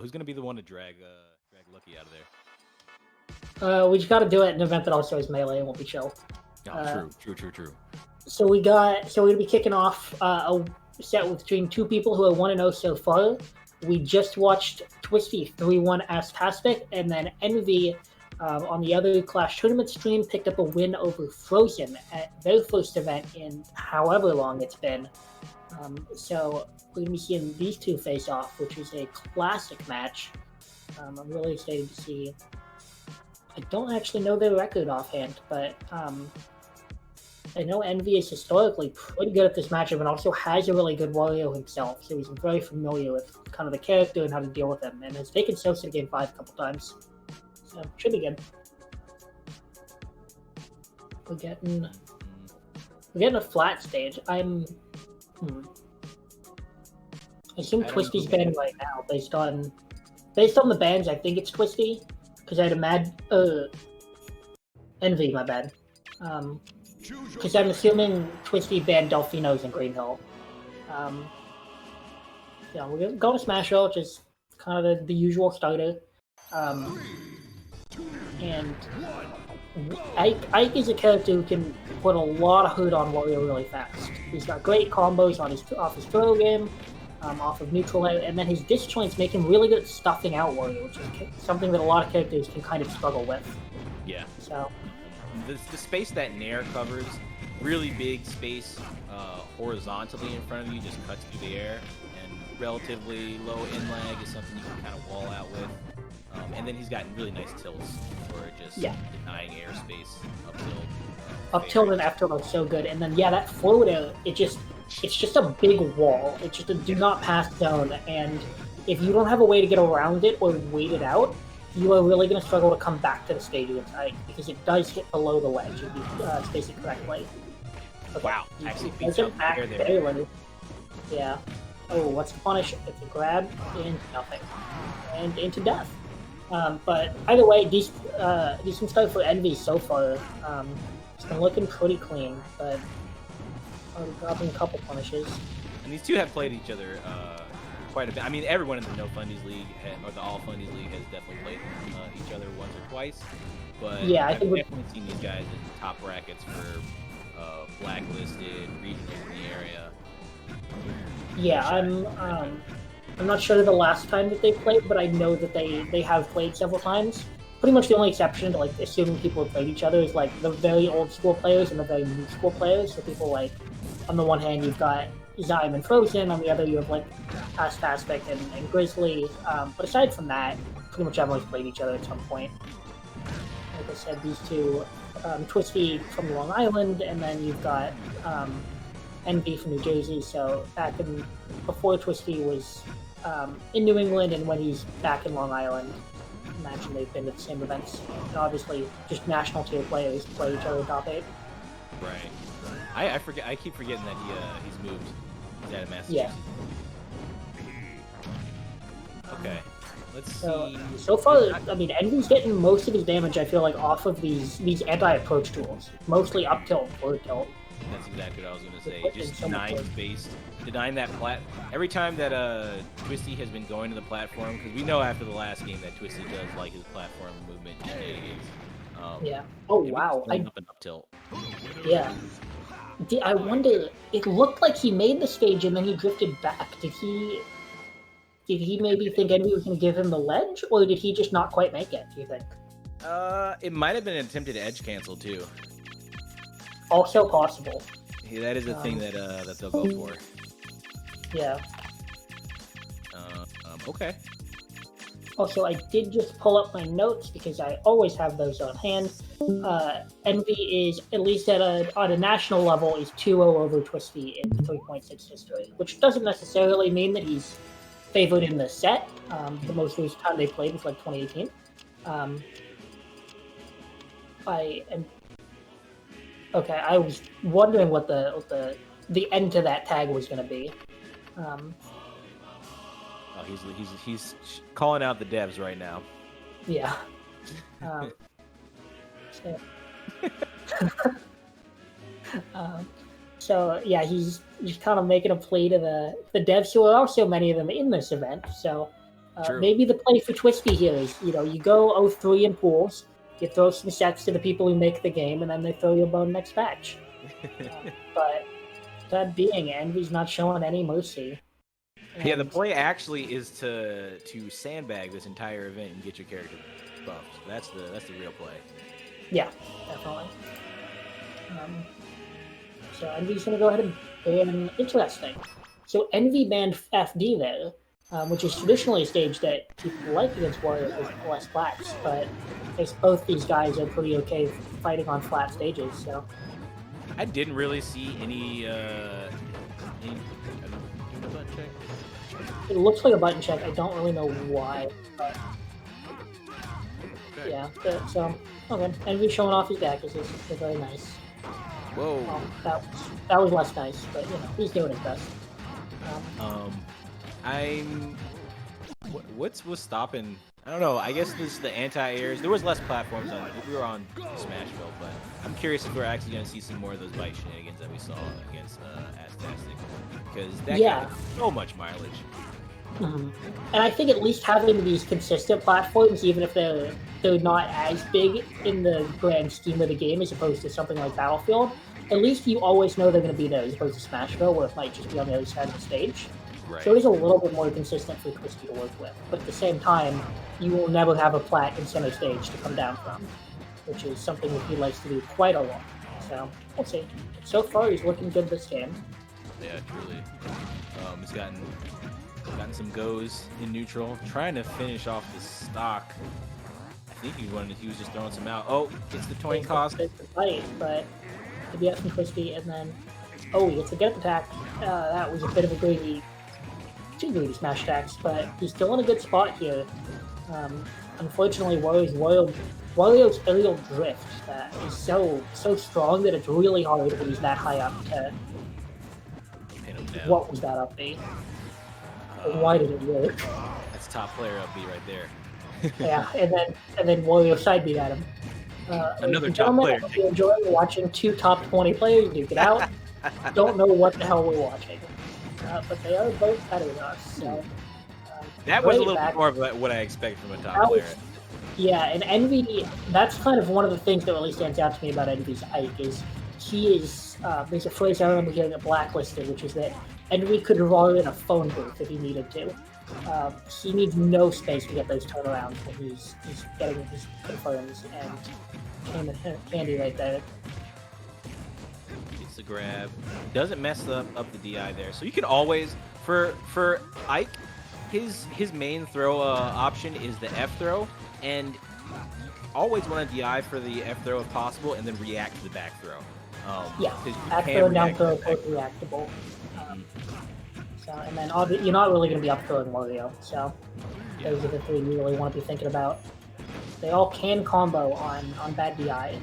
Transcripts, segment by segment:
Who's gonna be the one to drag Lucky out of there? We just got to do it in an event that also has melee and won't be chill. True. So we're gonna be kicking off a set between two people who are 1-0 so far. We just watched Twisty 3-1 Astastic, and then Envy on the other Clash tournament stream picked up a win over Frozen at their first event in however long it's been. So we're gonna be seeing these two face off, which is a classic match. I'm really excited to see. I don't actually know their record offhand, but I know Envy is historically pretty good at this matchup and also has a really good Wario himself, so he's very familiar with kind of the character and how to deal with him, and has taken Sosa to game 5 a couple times. So, should be good. We're getting a flat stage. I assume Twisty's banned right now based on the bans. I think it's Twisty, because I'd imagine Envy, my bad. Because I'm assuming Twisty banned Delfino's in Green Hill. Yeah, we're going to go to Smash Roll, which is kind of the usual starter. And Ike is a character who can put a lot of hurt on Wario really fast. He's got great combos off his throw game, off of neutral air, and then his disjoints make him really good at stuffing out Wario, which is something that a lot of characters can kind of struggle with. Yeah. So the space that Nair covers, really big space horizontally in front of you, just cuts through the air, and relatively low in lag is something you can kind of wall out with. And then he's got really nice tilts for just denying airspace up tilt. Up tilt and F tilt are so good, and then that forward air, it's just a big wall. It's just a do not pass zone, and if you don't have a way to get around it or wait it out, you are really going to struggle to come back to the stage with Ike, because it does hit below the ledge if you space it correctly. Okay. Wow, actually beats up there. Yeah. Oh, what's the punish? It's a grab into nothing. And into death. But either way, decent start for Envy so far. It's been looking pretty clean, but already dropping a couple punishes. And these two have played each other quite a bit. I mean, everyone in the No Fundies League, or the All Fundies League, has definitely played each other once or twice. But yeah, I've definitely seen these guys in top brackets for blacklisted, regionals in the area. Yeah, I'm not sure the last time that they played, but I know that they have played several times. Pretty much the only exception to like assuming people have played each other is like the very old school players and the very new school players. So people like, on the one hand you've got Zyme and Frozen, on the other you have like Aspect and Grizzly. But aside from that, pretty much everyone's played each other at some point. Like I said, these two, Twisty from Long Island, and then you've got Envy from New Jersey. So before Twisty was in New England, and when he's back in Long Island, I imagine they've been to the same events. And obviously, just national tier players play each other top 8. Right. I forget. I keep forgetting that he's moved. He's out of Massachusetts. Yeah. Okay. Let's see. So far, I mean, Envy's getting most of his damage, I feel like, off of these anti-approach tools. Mostly up tilt, forward tilt. That's exactly what I was going to say. Just denying space. Denying that every time that Twisty has been going to the platform, because we know after the last game that Twisty does like his platform movement shenanigans. Yeah. Oh, wow. Up and up tilt. Yeah. I wonder, it looked like he made the stage and then he drifted back. Did he maybe think Envy was going to give him the ledge, or did he just not quite make it, do you think? It might have been an attempted edge cancel, too. Also possible. Yeah, that is a thing that they'll go for. Yeah. Okay. Also, I did just pull up my notes because I always have those on hand. Envy is, at least on a national level, is 2-0 over Twisty in 3.6 history, which doesn't necessarily mean that he's favored in the set. The most recent time they played was like 2018. Okay, I was wondering what the end to that tag was going to be. He's calling out the devs right now. Yeah. So yeah, he's kind of making a plea to the devs, who are also many of them in this event. So True. Maybe the play for Twisty here is, you go 0-3 in pools, you throw some sets to the people who make the game, and then they throw you a bone next match. But that being, Envy's not showing any mercy. Yeah, the play actually is to sandbag this entire event and get your character buffed. That's the real play. Yeah, definitely. So Envy's gonna go ahead and ban. Interesting. So Envy banned FD there, which is traditionally a stage that people like against Wario with less flats, but I guess both these guys are pretty okay fighting on flat stages. So I didn't really see any button check. it looks like a button check. I don't really know why, but Okay. yeah. So okay, Envy showing off his deck is very nice. Whoa. That was less nice, but he's doing his best. What's stopping? I don't know. I guess this is the anti-airs. There was less platforms on it. We were on Smashville, but I'm curious if we're actually going to see some more of those bite shenanigans that we saw against Aztastic, because that got so much mileage. Mm-hmm. And I think at least having these consistent platforms, even if they're not as big in the grand scheme of the game as opposed to something like Battlefield, at least you always know they're going to be there as opposed to Smashville, where it might just be on the other side of the stage. Right. So it is a little bit more consistent for Twisty to work with. But at the same time, you will never have a plat in center stage to come down from, which is something that he likes to do quite a lot. So we'll see. So far, he's looking good this game. Yeah, truly. He's gotten some goes in neutral, trying to finish off the stock. I think he was just throwing some out. Oh, it's the toy cost. It's the fight, but to be up from Twisty, and then he gets a get up attack. That was a bit of a two greedy smash attacks, but he's still in a good spot here. Unfortunately, Wario's aerial drift is so strong that it's really hard when he's that high up to. What was that up B? Why did it work? That's top player up B right there. Yeah, and then Wario side beat at him. Another top player. If you're enjoying watching two top 20 players duke it out, don't know what the hell we're watching. But they are both better than us. So, that was a little bit more of what I expect from a top player. Yeah, and Envy, that's kind of one of the things that really stands out to me about Envy's Ike is he is, there's a phrase I remember hearing at Blacklisted, which is that Envy could roll in a phone booth if he needed to. He needs no space to get those turnarounds when he's getting his confirms, and candy right there. Gets the grab. Doesn't mess up the DI there. So you can always, for Ike, his main throw option is the F throw, and you always want to DI for the F throw if possible, and then react to the back throw. Back throw and down throw both reactable. So, and then you're not really going to be up throwing Wario, so those are the three you really want to be thinking about. They all can combo on bad DI.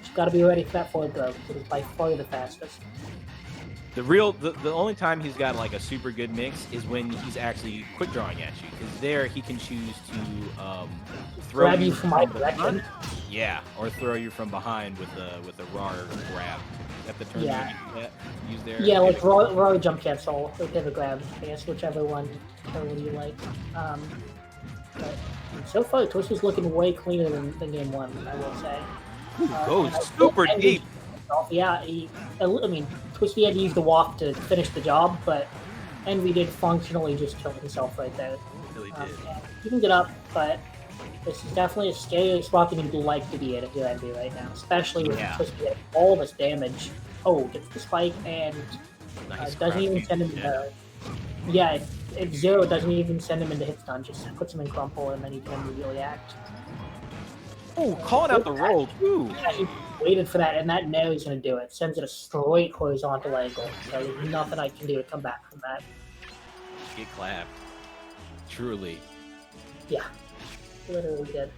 You've got to be ready for that forward throw, because it's by far the fastest. The only time he's got like a super good mix is when he's actually quick drawing at you, because there he can choose to throw grab you from my direction. Yeah, or throw you from behind with a raw grab. At the turn use there. Yeah, like raw jump cancel or pivot grab, I guess, whichever one you like. But so far, Twisty's looking way cleaner than game one, I will say. Super deep. Yeah, Twisty had to use the walk to finish the job, but Envy did functionally just kill himself right there. Really did. He can get up, but this is definitely a scary spot that you'd like to be in if you're Envy right now, especially with Twisty getting all this damage. Oh, gets the spike and doesn't even send him to... Yeah, Zero doesn't even send him into hit stun, just puts him in crumple and then he can immediately act. Oh, calling out the roll, too! Yeah, he waited for that, and that nail he's going to do it. Sends it a straight horizontal angle, so there's nothing I can do to come back from that. Get clapped. Truly. Yeah. Literally did.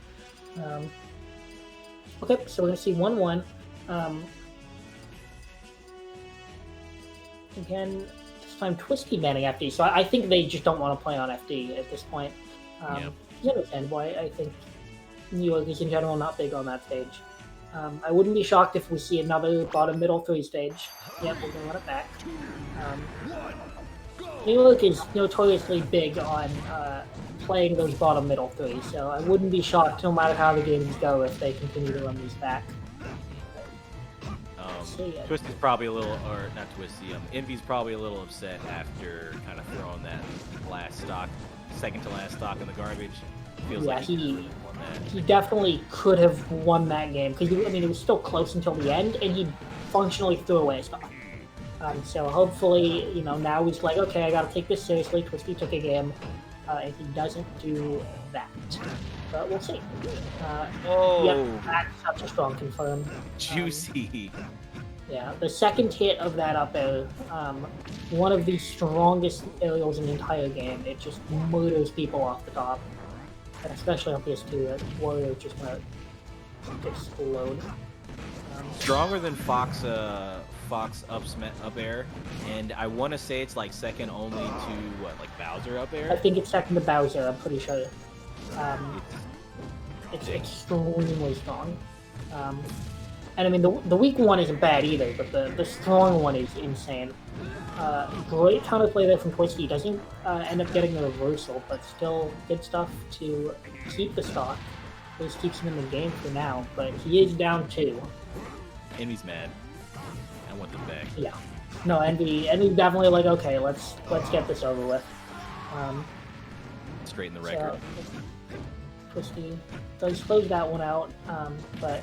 Okay, so we're going to see 1-1. Again, this time Twisty banning FD, so I think they just don't want to play on FD at this point. You understand why I think New York is in general not big on that stage. I wouldn't be shocked if we see another bottom middle 3 stage. Yep, we're going to run it back. New York is notoriously big on playing those bottom middle three, so I wouldn't be shocked no matter how the games go if they continue to run these back. So, yeah. Twisty's probably a little, or not Twisty, Envy's probably a little upset after kind of throwing that last stock, second to last stock in the garbage. Feels Yeah, like he won that. he definitely could have won that game because I mean it was still close until the end, and he functionally threw away a stock. So hopefully, you know, now he's like, okay, I gotta take this seriously. Twisty took a game, and he doesn't do that. But we'll see. Yeah, that's such a strong confirm. Juicy. Yeah, the second hit of that up air, one of the strongest aerials in the entire game. It just murders people off the top. And especially on PS2, Wario just gonna explode. Stronger than Fox up air, and I want to say it's like second only to what, like Bowser up air. I think it's second to Bowser. I'm pretty sure. It's extremely strong. And I mean the weak one isn't bad either, but the strong one is insane. Great counterplay there from Twisty. Doesn't end up getting a reversal, but still good stuff to keep the stock. This keeps him in the game for now, but he is down 2. Envy's mad. I want them back. Yeah. No, Envy's definitely like, okay, let's get this over with. Straighten the record. So, Twisty does close that one out, but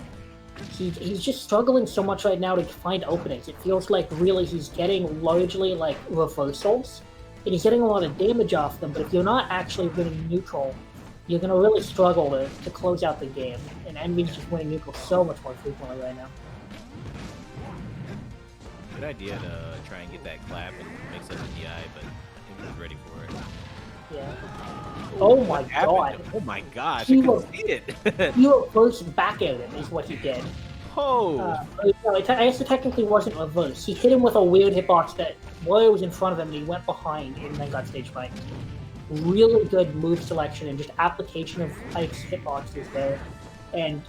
he's just struggling so much right now to find openings. It feels like really he's getting largely like reversals, and he's getting a lot of damage off them, but if you're not actually winning neutral, you're going to really struggle to close out the game. And Envy's just winning neutral so much more frequently right now. Good idea to try and get that clap and mix up the DI, but I think he's ready for it. Yeah. Oh my god. Oh my gosh, He I couldn't see it. He reversed back at him is what he did. Oh! No, I guess it technically wasn't reverse. He hit him with a weird hitbox that Wario was in front of him and he went behind and then got stage spiked. Really good move selection and just application of Ike's hitboxes there. And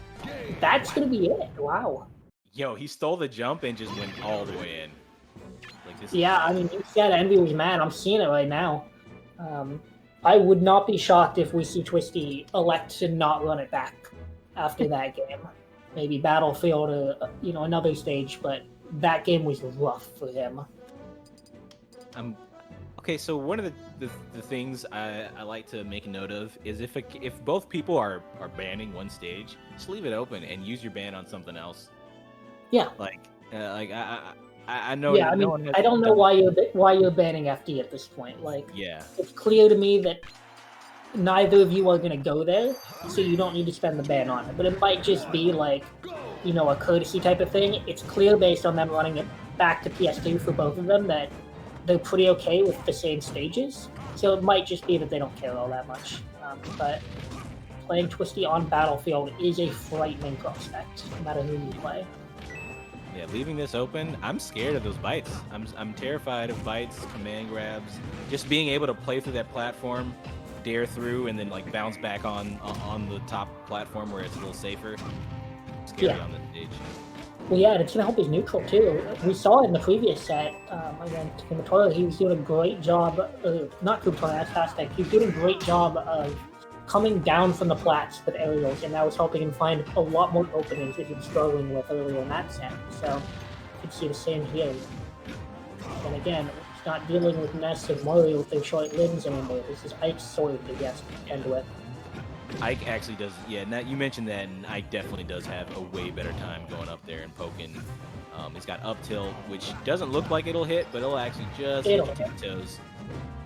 that's going to be it. Wow. Yo, he stole the jump and just went all the way in. Like this. Yeah, I mean, you said Envy was mad. I'm seeing it right now. I would not be shocked if we see Twisty elect to not run it back after that game. Maybe Battlefield or another stage, but that game was rough for him. Okay, so one of the things I like to make a note of is if both people are banning one stage, just leave it open and use your ban on something else. Yeah. I know. Yeah, I mean, I don't know why you're banning FD at this point. Like, yeah, it's clear to me that neither of you are going to go there, so you don't need to spend the ban on it. But it might just be like, a courtesy type of thing. It's clear based on them running it back to PS2 for both of them that they're pretty okay with the same stages. So it might just be that they don't care all that much. But playing Twisty on Battlefield is a frightening prospect, no matter who you play. Yeah, leaving this open, I'm scared of those bites. I'm terrified of bites, command grabs, just being able to play through that platform, dare through, and then like bounce back on the top platform where it's a little safer. Scary on the stage. Well, yeah, and it's gonna help his neutral too. We saw it in the previous set against Kumatora. He was doing a great job. Not Kumatora, that's Aztec. He was doing a great job of coming down from the plats with aerials, and that was helping him find a lot more openings that he was struggling with earlier in that set. So you can see the same here. And again, he's not dealing with Ness and Mario with their short limbs anymore. This is Ike's sword that he has to contend with. Ike actually does, yeah, you mentioned that, and Ike definitely does have a way better time going up there and poking. He's got up tilt, which doesn't look like it'll hit, but it'll actually just hit your toes.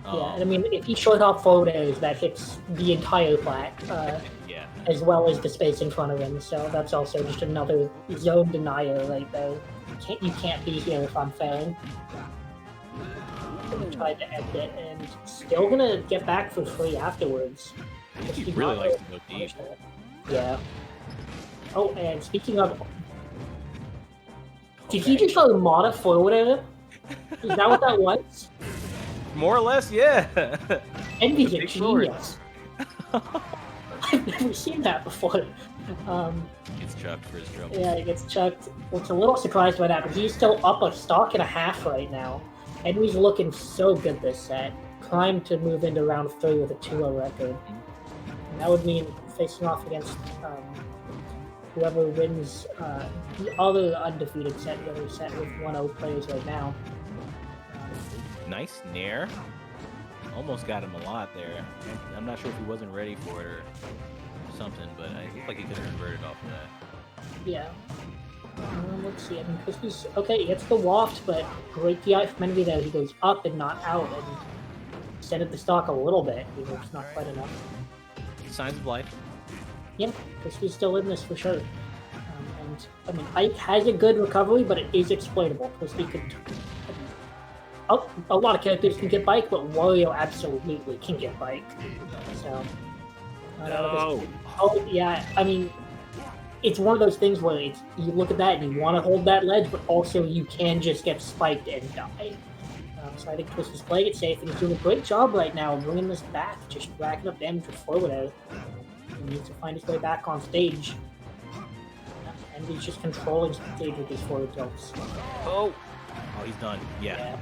Yeah, and I mean, if he short off forward airs, that hits the entire plat, yeah, as well as the space in front of him. So that's also just another zone denier right there. You can't be here if I'm failing. Gonna try to end it, and still gonna get back for free afterwards. He really likes to go deep. Yeah. Oh, and speaking of, did he just try to mod a forward air? Is that what that was? More or less, yeah. Envy's a genius. I've never seen that before. Gets chucked for his trouble. Yeah, he gets chucked. Well, it's a little surprised by that, but he's still up a stock and a half right now. Envy's looking so good this set. primed to move into round 3 with a 2-0 record. And that would mean facing off against whoever wins the other undefeated set, the other set with 1-0 players right now. Nice nair. Almost got him a lot there. I'm not sure if he wasn't ready for it or something, but it looked like he could have converted off of that. Yeah. Let's see. I mean, Twisty's okay. He gets the waft, but great DI from Envy there. He goes up and not out, and extended the stock a little bit. It's not quite enough. Signs of life. Yeah, Twisty's still in this for sure. And I mean, Ike has a good recovery, but it is exploitable. Twisty could. A lot of characters can get bike, but Wario absolutely can get bike. So. No. Oh yeah, I mean, it's one of those things where you look at that and you want to hold that ledge, but also you can just get spiked and die. So I think Twisty's playing it safe, and he's doing a great job right now of bringing this back, just racking up damage with forward air. He needs to find his way back on stage. And he's just controlling stage with his forward tilts. Oh, he's done. Yeah.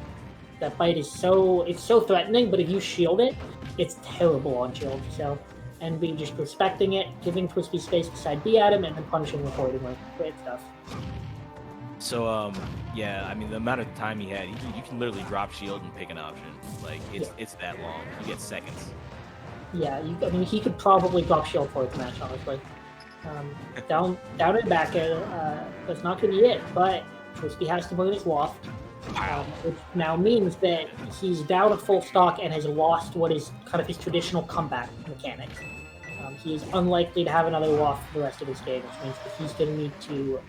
That bite is it's so threatening, but if you shield it, it's terrible on shield. So NB just respecting it, giving Twisty space to side B at him, and then punishing him accordingly. Great stuff. So, yeah, I mean, the amount of time he had, you can literally drop shield and pick an option. Like, it's that long. You get seconds. Yeah, I mean, he could probably drop shield for the match, honestly. Down and back air, that's not going to be it, but Twisty has to burn his waft. Which now means that he's down a full stock and has lost what is kind of his traditional comeback mechanic. He is unlikely to have another waft for the rest of his game, which means that he's going to need to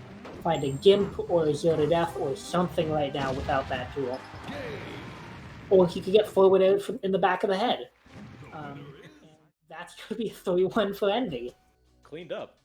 find a Gimp or a Zero to Death or something right now without that tool. Or he could get forward air in the back of the head. And that's going to be a 3-1 for Envy. Cleaned up.